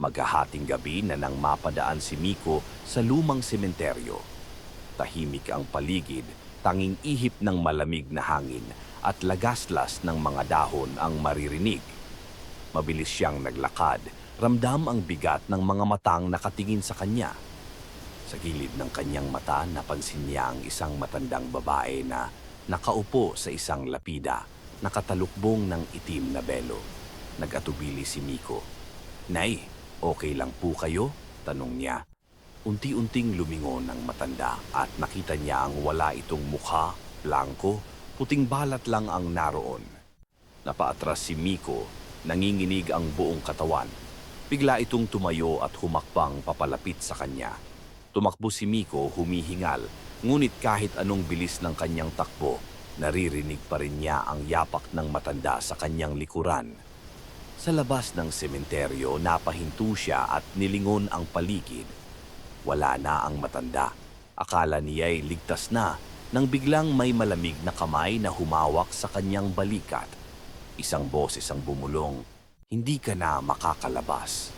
Maghahating gabi na nang mapadaan si Miko sa lumang sementeryo. Tahimik ang paligid, tanging ihip ng malamig na hangin at lagaslas ng mga dahon ang maririnig. Mabilis siyang naglakad, ramdam ang bigat ng mga matang nakatingin sa kanya. Sa gilid ng kanyang mata, napansin niya ang isang matandang babae na nakaupo sa isang lapida, nakatalukbong ng itim na belo. Nag-atubili si Miko. "Nay, okay lang po kayo?" tanong niya. Unti-unting lumingon ang matanda at nakita niya ang wala itong mukha, blanko, puting balat lang ang naroon. Napaatras si Miko, nanginginig ang buong katawan. Bigla itong tumayo at humakbang papalapit sa kanya. Tumakbo si Miko, humihingal, ngunit kahit anong bilis ng kanyang takbo, naririnig pa rin niya ang yapak ng matanda sa kanyang likuran. Sa labas ng sementeryo, napahinto siya at nilingon ang paligid. Wala na ang matanda. Akala niya'y ligtas na nang biglang may malamig na kamay na humawak sa kanyang balikat. Isang boses ang bumulong, "Hindi ka na makakalabas."